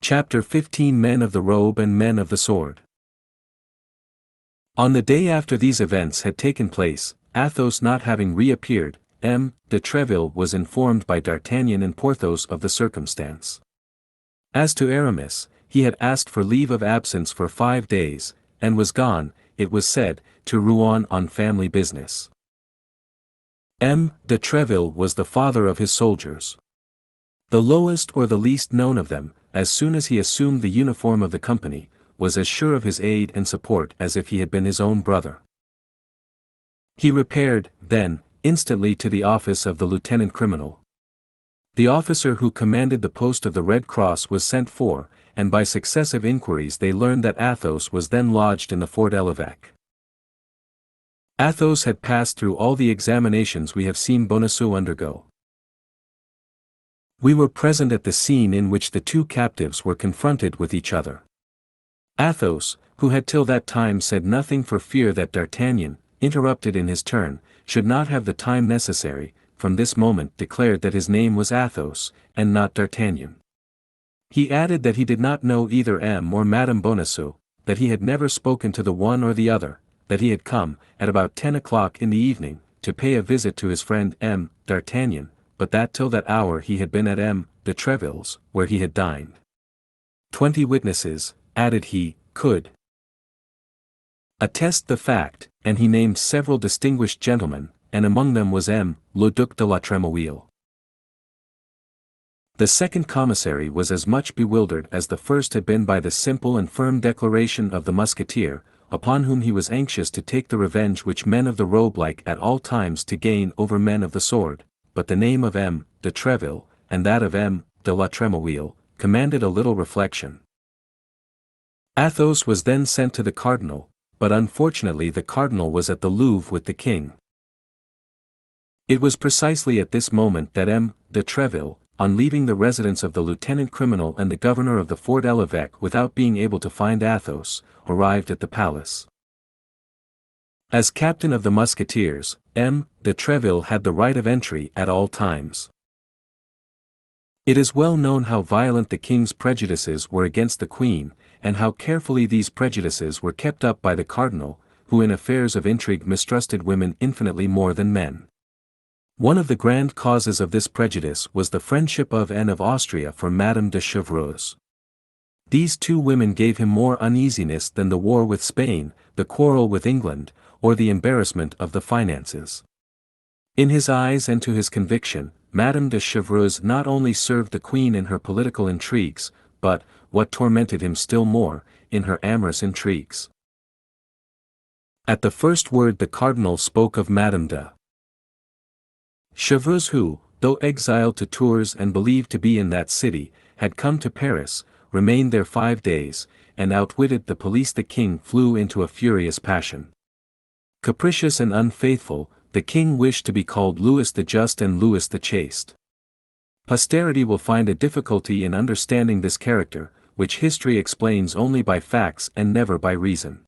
Chapter 15 Men of the Robe and Men of the Sword. On the day after these events had taken place, Athos not having reappeared, M. de Treville was informed by D'Artagnan and Porthos of the circumstance. As to Aramis, he had asked for leave of absence for 5 days, and was gone, it was said, to Rouen on family business. M. de Treville was the father of his soldiers. The lowest or the least known of them, as soon as he assumed the uniform of the company, was as sure of his aid and support as if he had been his own brother. He repaired, then, instantly to the office of the lieutenant criminal. The officer who commanded the post of the Red Cross was sent for, and by successive inquiries they learned that Athos was then lodged in the Fort l'Evêque. Athos had passed through all the examinations we have seen Bonacieux undergo. We were present at the scene in which the two captives were confronted with each other. Athos, who had till that time said nothing for fear that D'Artagnan, interrupted in his turn, should not have the time necessary, from this moment declared that his name was Athos, and not D'Artagnan. He added that he did not know either M. or Madame Bonacieux, that he had never spoken to the one or the other, that he had come, at about 10 o'clock in the evening, to pay a visit to his friend M. D'Artagnan, but that till that hour he had been at M. de Treville's, where he had dined. 20 witnesses, added he, could attest the fact, and he named several distinguished gentlemen, and among them was M. le Duc de la Trémouille. The second commissary was as much bewildered as the first had been by the simple and firm declaration of the Musketeer, upon whom he was anxious to take the revenge which men of the robe like at all times to gain over men of the sword, but the name of M. de Treville, and that of M. de la Trémouille, commanded a little reflection. Athos was then sent to the cardinal, but unfortunately the cardinal was at the Louvre with the king. It was precisely at this moment that M. de Treville, on leaving the residence of the lieutenant criminal and the governor of the Fort l'Evêque without being able to find Athos, arrived at the palace. As captain of the Musketeers, M. de Treville had the right of entry at all times. It is well known how violent the king's prejudices were against the queen, and how carefully these prejudices were kept up by the cardinal, who in affairs of intrigue mistrusted women infinitely more than men. One of the grand causes of this prejudice was the friendship of Anne of Austria for Madame de Chevreuse. These two women gave him more uneasiness than the war with Spain, the quarrel with England, or the embarrassment of the finances. In his eyes and to his conviction, Madame de Chevreuse not only served the queen in her political intrigues, but, what tormented him still more, in her amorous intrigues. At the first word the cardinal spoke of Madame de Chevreuse who, though exiled to Tours and believed to be in that city, had come to Paris, remained there 5 days, and outwitted the police. The king flew into a furious passion. Capricious and unfaithful, the king wished to be called Louis the Just and Louis the Chaste. Posterity will find a difficulty in understanding this character, which history explains only by facts and never by reason.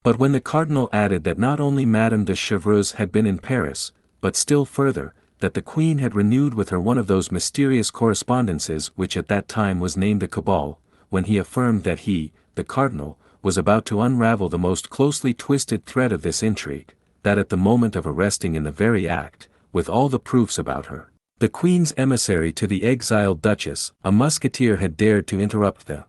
But when the cardinal added that not only Madame de Chevreuse had been in Paris, but still further, that the queen had renewed with her one of those mysterious correspondences which at that time was named a cabal, when he affirmed that he, the cardinal, was about to unravel the most closely twisted thread of this intrigue, that at the moment of arresting in the very act, with all the proofs about her, the queen's emissary to the exiled duchess, a musketeer had dared to interrupt the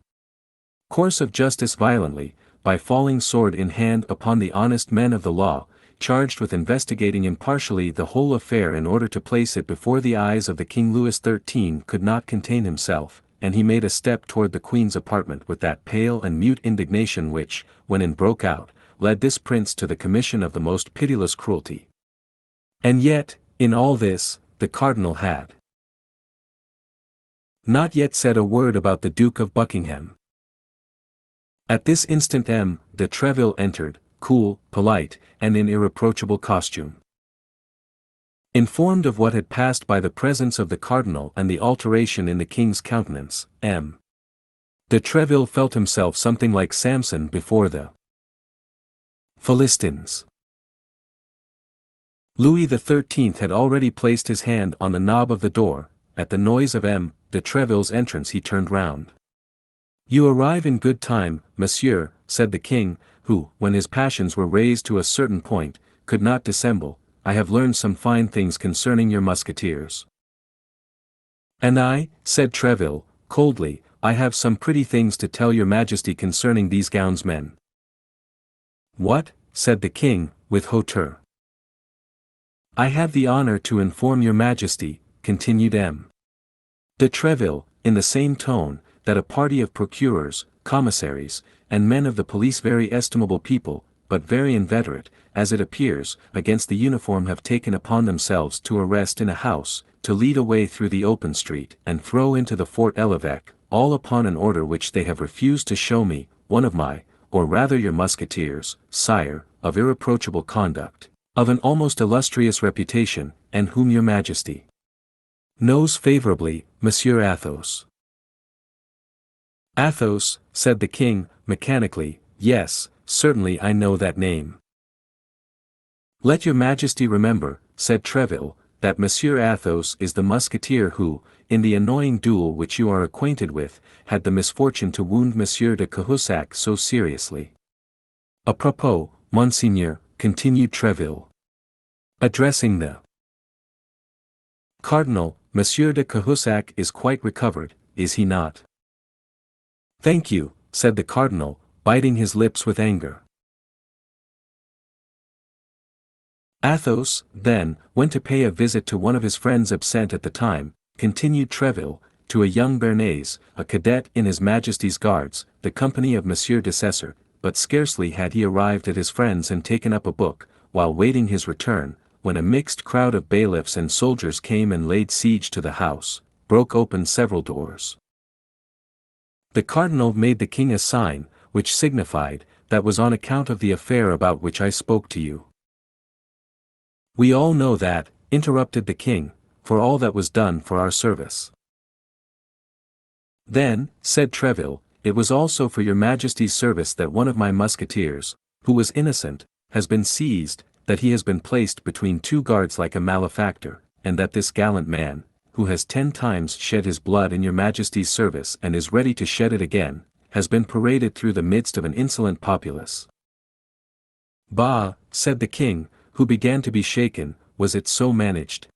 course of justice violently, by falling sword in hand upon the honest men of the law, charged with investigating impartially the whole affair in order to place it before the eyes of the King. Louis XIII could not contain himself, and he made a step toward the queen's apartment with that pale and mute indignation which, when it broke out, led this prince to the commission of the most pitiless cruelty. And yet, in all this, the cardinal had not yet said a word about the Duke of Buckingham. At this instant M. de Treville entered, cool, polite, and in irreproachable costume. Informed of what had passed by the presence of the cardinal and the alteration in the king's countenance, M. de Treville felt himself something like Samson before the Philistines. Louis XIII had already placed his hand on the knob of the door, at the noise of M. de Treville's entrance he turned round. "You arrive in good time, monsieur," said the king, who, when his passions were raised to a certain point, could not dissemble. "I have learned some fine things concerning your musketeers." "And I," said Treville, coldly, "I have some pretty things to tell your majesty concerning these gownsmen." "What?" said the king, with hauteur. "I have the honor to inform your majesty," continued M. de Treville, in the same tone, that a party of procureurs, commissaries, and men of the police, very estimable people, but very inveterate, as it appears, against the uniform, have taken upon themselves to arrest in a house, to lead away through the open street, and throw into the Fort l'Evêque, all upon an order which they have refused to show me, one of my, or rather your musketeers, sire, of irreproachable conduct, of an almost illustrious reputation, and whom your majesty knows favorably, Monsieur Athos." "Athos," said the king, mechanically, "yes, certainly I know that name." "Let your majesty remember," said Treville, "that Monsieur Athos is the musketeer who, in the annoying duel which you are acquainted with, had the misfortune to wound Monsieur de Cahusac so seriously. A propos, monseigneur," continued Treville, addressing the cardinal, "Monsieur de Cahusac is quite recovered, is he not?" "Thank you," said the cardinal, biting his lips with anger. "Athos, then, went to pay a visit to one of his friends absent at the time," continued Treville, "to a young Béarnais, a cadet in his Majesty's Guards, the company of Monsieur de Cesar, but scarcely had he arrived at his friend's and taken up a book, while waiting his return, when a mixed crowd of bailiffs and soldiers came and laid siege to the house, broke open several doors." The cardinal made the king a sign, which signified, "That was on account of the affair about which I spoke to you." "We all know that," interrupted the king, "for all that was done for our service." "Then," said Treville, "it was also for your majesty's service that one of my musketeers, who was innocent, has been seized, that he has been placed between two guards like a malefactor, and that this gallant man, who has 10 times shed his blood in your majesty's service and is ready to shed it again, has been paraded through the midst of an insolent populace." "Bah," said the king, who began to be shaken, "was it so managed?"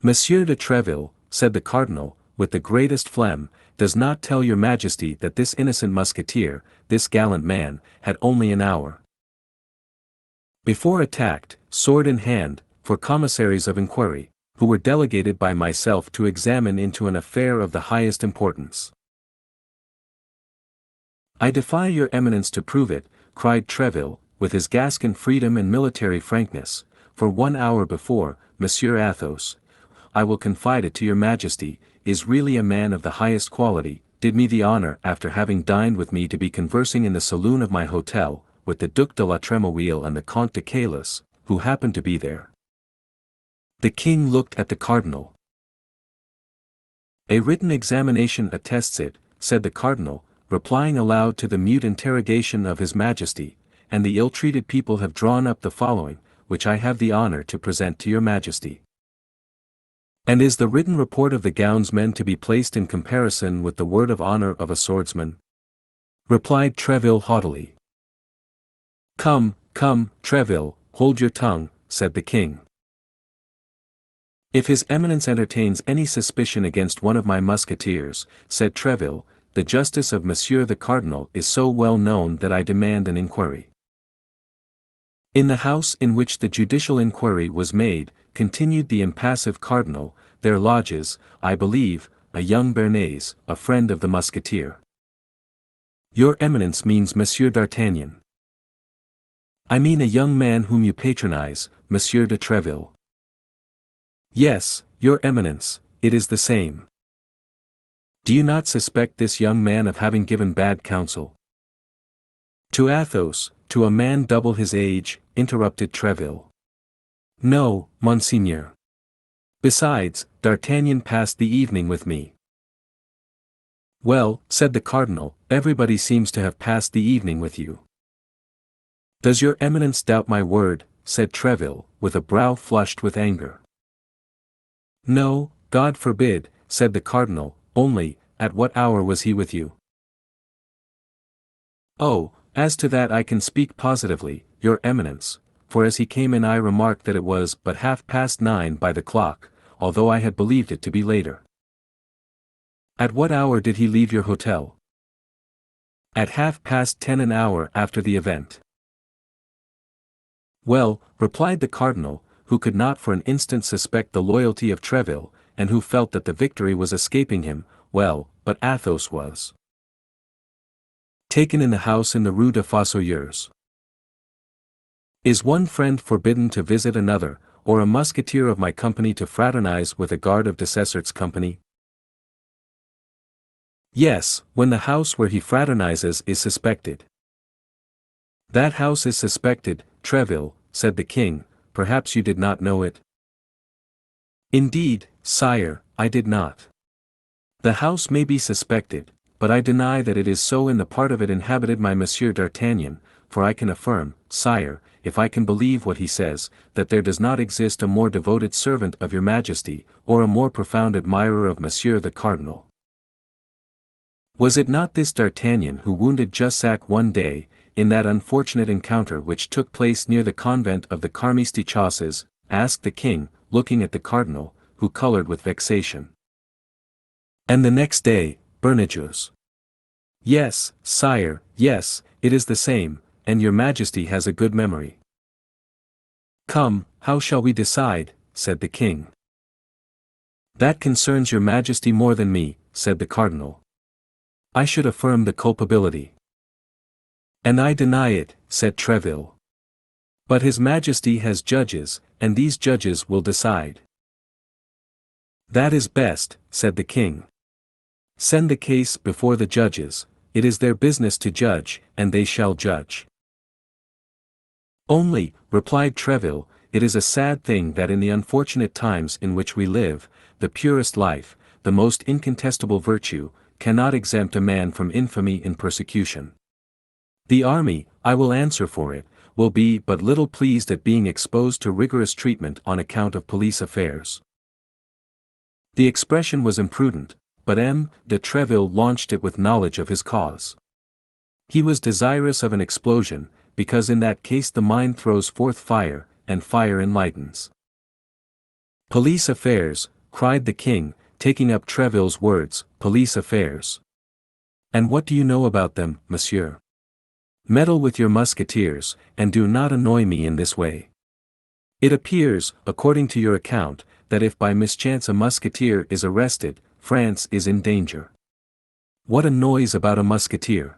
"Monsieur de Treville," said the cardinal, with the greatest phlegm, "does not tell your majesty that this innocent musketeer, this gallant man, had only an hour before attacked, sword in hand, for commissaries of inquiry, who were delegated by myself to examine into an affair of the highest importance." "I defy your eminence to prove it," cried Treville, with his Gascon freedom and military frankness, "for 1 hour before, Monsieur Athos, I will confide it to your majesty, is really a man of the highest quality, did me the honor after having dined with me to be conversing in the saloon of my hotel, with the Duc de la Trémouille and the Comte de Caylus, who happened to be there." The king looked at the cardinal. "A written examination attests it," said the cardinal, replying aloud to the mute interrogation of his majesty, "and the ill-treated people have drawn up the following, which I have the honor to present to your majesty." "And is the written report of the gownsmen to be placed in comparison with the word of honor of a swordsman?" replied Treville haughtily. "Come, come, Treville, hold your tongue," said the king. "If his eminence entertains any suspicion against one of my musketeers," said Treville, "the justice of Monsieur the Cardinal is so well known that I demand an inquiry." "In the house in which the judicial inquiry was made," continued the impassive cardinal, "there lodges, I believe, a young Béarnais, a friend of the musketeer." "Your eminence means Monsieur d'Artagnan." "I mean a young man whom you patronize, Monsieur de Treville." "Yes, your eminence, it is the same." "Do you not suspect this young man of having given bad counsel to Athos, to a man double his age?" interrupted Treville. "No, monseigneur. Besides, D'Artagnan passed the evening with me." "Well," said the cardinal, "everybody seems to have passed the evening with you." "Does your eminence doubt my word?" said Treville, with a brow flushed with anger. "No, God forbid," said the cardinal, only, at what hour was he with you? Oh, as to that I can speak positively, your eminence, for as he came in I remarked that it was but 9:30 by the clock, although I had believed it to be later. At what hour did he leave your hotel? At 10:30, an hour after the event. Well, replied the cardinal, who could not for an instant suspect the loyalty of Treville, and who felt that the victory was escaping him, well, but Athos was taken in the house in the Rue des Fossoyeurs. Is one friend forbidden to visit another, or a musketeer of my company to fraternize with a guard of Dessessart's company? Yes, when the house where he fraternizes is suspected. That house is suspected, Treville, said the king, perhaps you did not know it? Indeed, sire, I did not. The house may be suspected, but I deny that it is so in the part of it inhabited by Monsieur d'Artagnan, for I can affirm, sire, if I can believe what he says, that there does not exist a more devoted servant of your majesty, or a more profound admirer of Monsieur the Cardinal. Was it not this D'Artagnan who wounded Jussac one day, in that unfortunate encounter which took place near the convent of the Carmistichauses? Asked the king, looking at the cardinal, who colored with vexation. And the next day, Bernajoux. Yes, sire, yes, it is the same, and your majesty has a good memory. Come, how shall we decide? Said the king. That concerns your majesty more than me, said the cardinal. I should affirm the culpability. And I deny it, said Treville. But his majesty has judges, and these judges will decide. That is best, said the king. Send the case before the judges, it is their business to judge, and they shall judge. Only, replied Treville, it is a sad thing that in the unfortunate times in which we live, the purest life, the most incontestable virtue, cannot exempt a man from infamy in persecution. The army, I will answer for it, will be but little pleased at being exposed to rigorous treatment on account of police affairs. The expression was imprudent, but M. de Treville launched it with knowledge of his cause. He was desirous of an explosion, because in that case the mind throws forth fire, and fire enlightens. Police affairs, cried the king, taking up Treville's words, police affairs. And what do you know about them, monsieur? Meddle with your musketeers, and do not annoy me in this way. It appears, according to your account, that if by mischance a musketeer is arrested, France is in danger. What a noise about a musketeer!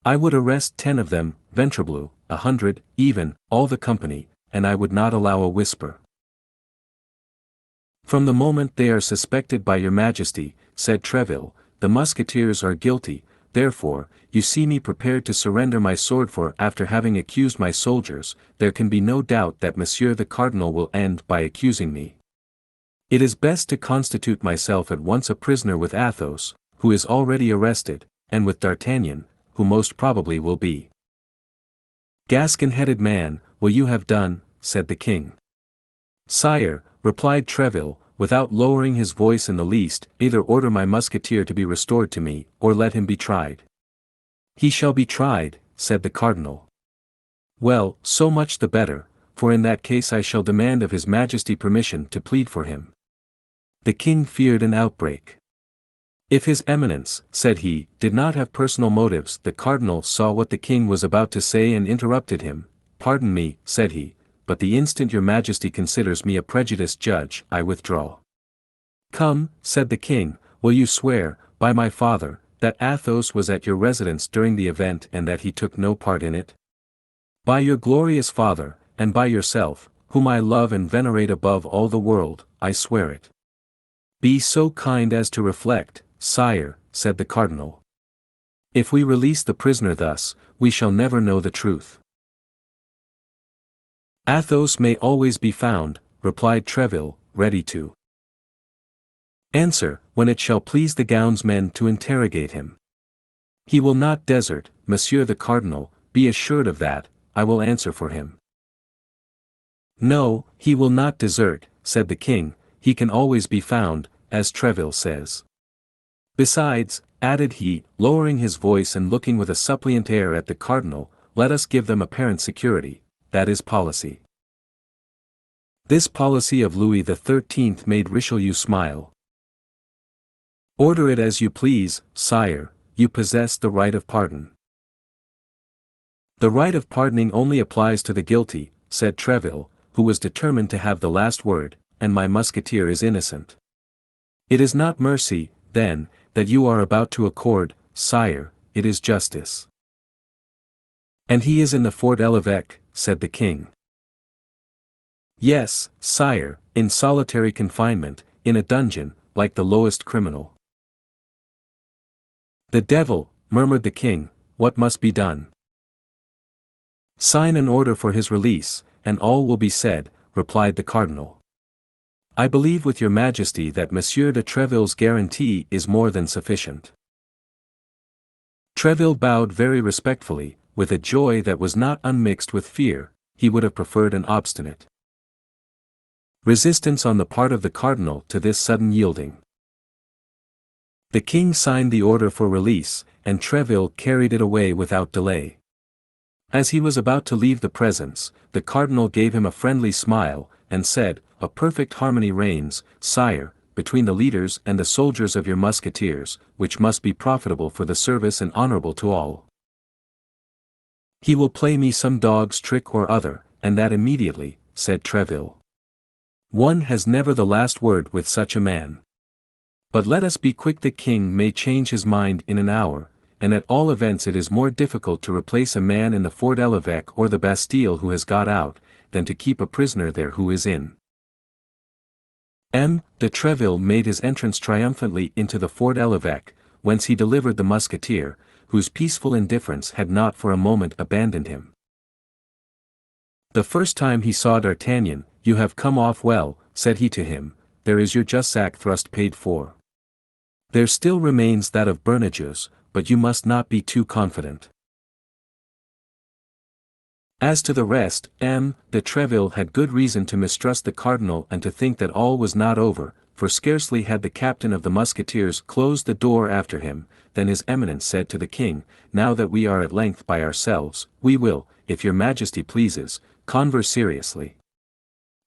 I would arrest 10 of them, ventrebleu, 100, even, all the company, and I would not allow a whisper. From the moment they are suspected by your majesty, said Treville, the musketeers are guilty, therefore, you see me prepared to surrender my sword for after having accused my soldiers, there can be no doubt that Monsieur the Cardinal will end by accusing me. It is best to constitute myself at once a prisoner with Athos, who is already arrested, and with D'Artagnan, who most probably will be. Gascon-headed man, will you have done? Said the king. Sire, replied Treville, without lowering his voice in the least, either order my musketeer to be restored to me, or let him be tried. He shall be tried, said the cardinal. Well, so much the better, for in that case I shall demand of his majesty permission to plead for him. The king feared an outbreak. If his eminence, said he, did not have personal motives, the cardinal saw what the king was about to say and interrupted him. Pardon me, said he, but the instant your majesty considers me a prejudiced judge, I withdraw. Come, said the king, will you swear, by my father, that Athos was at your residence during the event and that he took no part in it? By your glorious father, and by yourself, whom I love and venerate above all the world, I swear it. Be so kind as to reflect, sire, said the cardinal. If we release the prisoner thus, we shall never know the truth. Athos may always be found, replied Treville, ready to answer, when it shall please the gownsmen to interrogate him. He will not desert, Monsieur the Cardinal, be assured of that, I will answer for him. No, he will not desert, said the king, he can always be found, as Treville says. Besides, added he, lowering his voice and looking with a suppliant air at the cardinal, let us give them apparent security, that is policy. This policy of Louis XIII made Richelieu smile. Order it as you please, sire, you possess the right of pardon. The right of pardoning only applies to the guilty, said Treville, who was determined to have the last word, and my musketeer is innocent. It is not mercy, then, that you are about to accord, sire, it is justice. And he is in the Fort l'Evêque, said the king. Yes, sire, in solitary confinement, in a dungeon, like the lowest criminal. The devil, murmured the king, what must be done? Sign an order for his release, and all will be said, replied the cardinal. I believe with your majesty that Monsieur de Treville's guarantee is more than sufficient. Treville bowed very respectfully, with a joy that was not unmixed with fear. He would have preferred an obstinate resistance on the part of the cardinal to this sudden yielding. The king signed the order for release, and Treville carried it away without delay. As he was about to leave the presence, the cardinal gave him a friendly smile, and said, a perfect harmony reigns, sire, between the leaders and the soldiers of your musketeers, which must be profitable for the service and honorable to all. He will play me some dog's trick or other, and that immediately, said Treville. One has never the last word with such a man. But let us be quick, the king may change his mind in an hour, and at all events it is more difficult to replace a man in the Fort l'Evêque or the Bastille who has got out, than to keep a prisoner there who is in. M. de Treville made his entrance triumphantly into the Fort l'Evêque, whence he delivered the musketeer, whose peaceful indifference had not for a moment abandoned him. The first time he saw D'Artagnan, you have come off well, said he to him, there is your jussac thrust paid for. There still remains that of Bernajoux, but you must not be too confident. As to the rest, M. de Treville had good reason to mistrust the cardinal and to think that all was not over, for scarcely had the captain of the musketeers closed the door after him, than his eminence said to the king, now that we are at length by ourselves, we will, if your majesty pleases, converse seriously.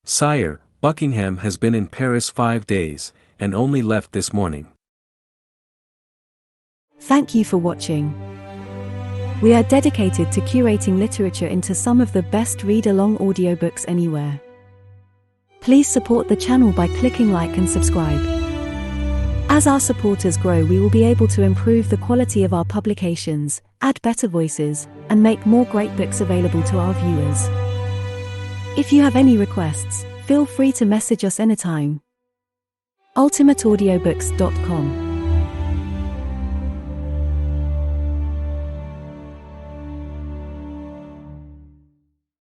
Sire, Buckingham has been in Paris 5 days, and only left this morning. Thank you for watching. We are dedicated to curating literature into some of the best read-along audiobooks anywhere. Please support the channel by clicking like and subscribe. As our supporters grow, we will be able to improve the quality of our publications, add better voices, and make more great books available to our viewers. If you have any requests, feel free to message us anytime. ultimateaudiobooks.com